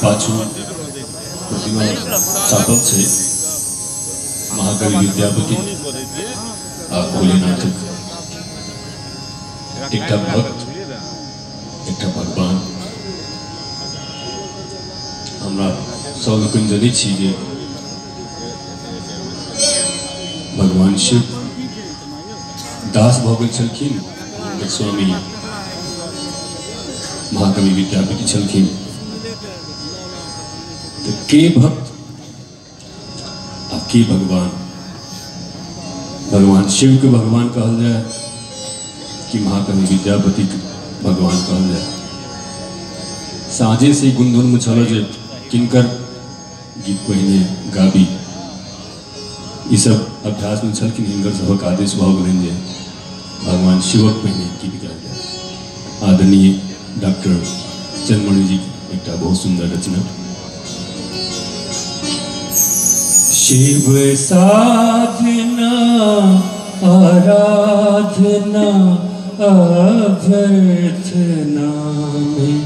पाछू प्रतिमा स्थापक है महाकवि विद्यापति भोलेनाथ एक भक्त एक भगवान हमरा सब लोग जानी छी जे भगवान शिव दास भऽ गेल छलखिन स्वामी महाकवि विद्यापति छलखिन। तो के भक्त आ के भगवान, भगवान शिव के भगवान कहल जाए कि महाकवि विद्यापति के भगवान कहल जाए। साझे से गुनधुन में छल जे किनकर गीत पहिने गाबी ई सब अभ्यास में छल कि हिनकर सबक आदेश भऽ गेलनि जे भगवान शिवक पहिने गीत गायल जाए। आदरणीय डॉक्टर चंद्रमणि जी एक बहुत सुंदर रचना। शिव साधना आराधना अभ्यर्थना में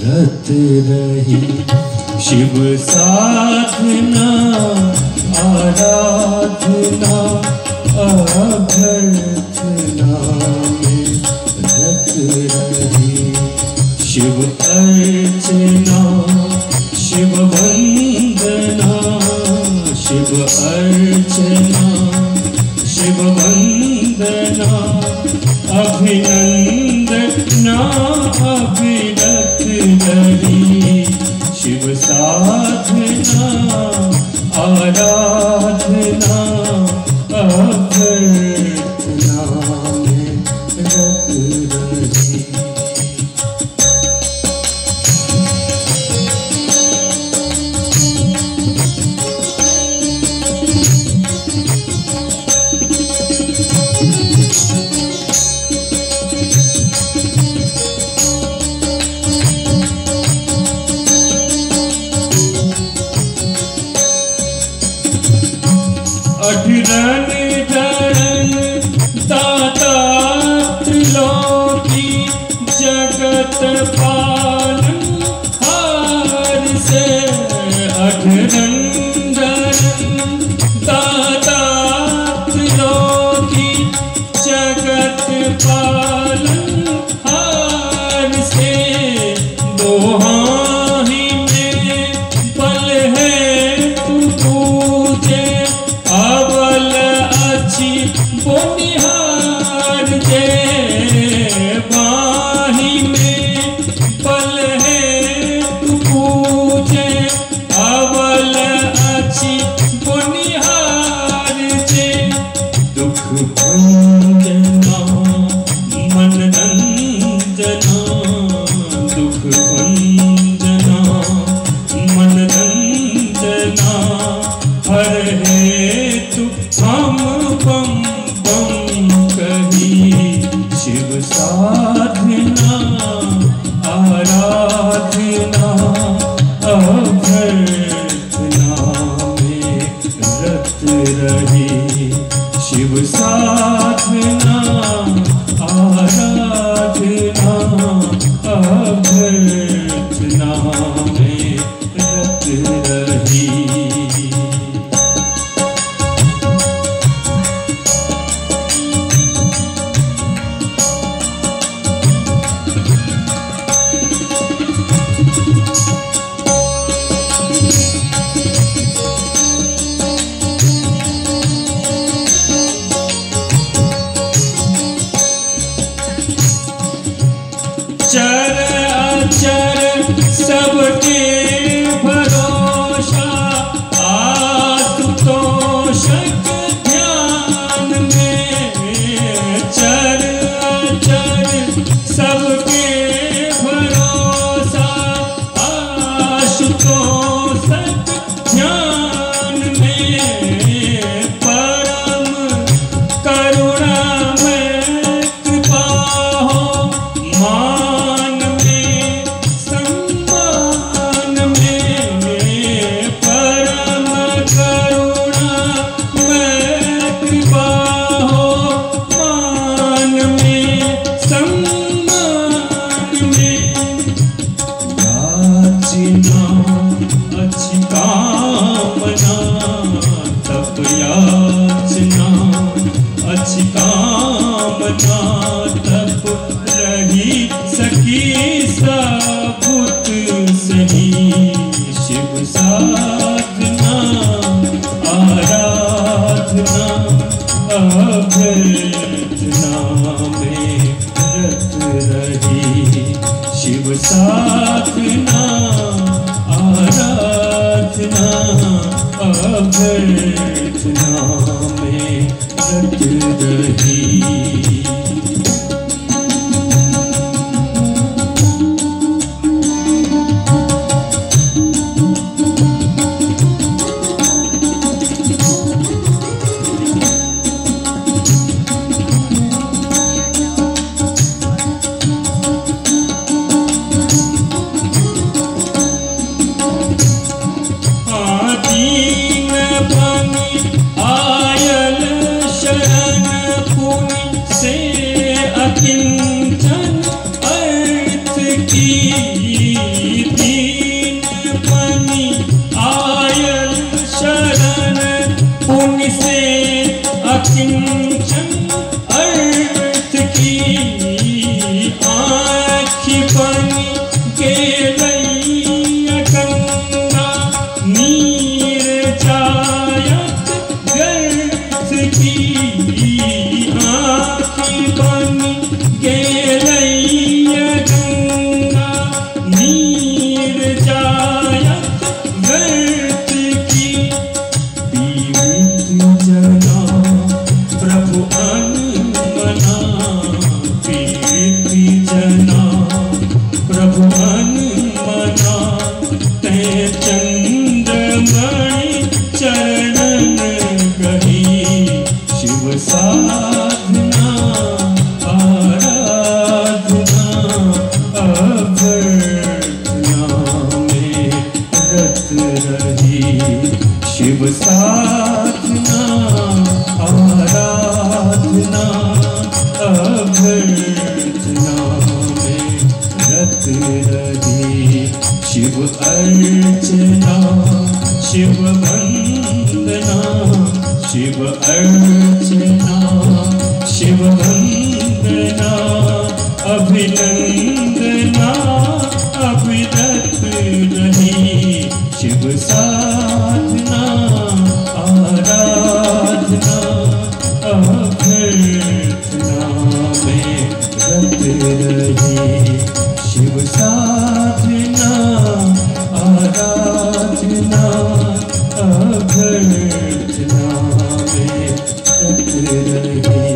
रत रही। शिव साधना आराधना अभ्यर्थना में रत रही। शिव अर्चना शिव वंदना शिव अर्चना शिव वंदना अभिनंदना अभिरत रही। शिव साधना आराधना अभ्यर्थना में रत रही। अठरन धरन दाता त्रिलोकी जगत पालन हार से। अठरन धरन दाता त्रिलोकी जगत पालन हार से। दोहाही में बल है तू पूजे अबल अभ्यर्थना में रत रही। शिव साधना आराधना अभ्यर्थना में रत रही। चर अचर सबके भरोसा आशुतोष ध्यान में। चर अचर सबके भरोसा आशुतोष ध्यान में। परम करुणा में कृपा हो मान में सम्मान में। परम करुणा में कृपा हो मान में सम्मान में। याचना अच्छी कामना तप याचना अच्छी कामना तप रही सकी साबुत सही। शिव साधना आराधना अभ्यर्थना में रत रही। शिव साधना आराधना अभ्यर्थना में रत रही। दीन बनी आयल शरण पुनि से अकिंचन अर्थ की। दीन बनी आयल शरण पुनि से अकिंचन अर्थ की। आँखि बनी गेलैया गंगा नीर जायत गर्थ की। आँखि बनी गेलैया गंगा नीर जायत गर्थ की। पीड़ित जना प्रभु अनमना। पीड़ित जना प्रभु अनमना। तै चंद्रमणि चरणन गही। शिव साधना आराधना अभ्यर्थना में रत रही। शिव साधना आराधना अभ्यर्थना में रत रही। शिव अर्चना शिव वंदना शिव अर्चना शिव वंदना अभिनंदना अभिरत रही। शिव साधना आराधना अभ्यर्थना में रत रही। शिव साधना आराधना अभ्यर्थना में रत रही।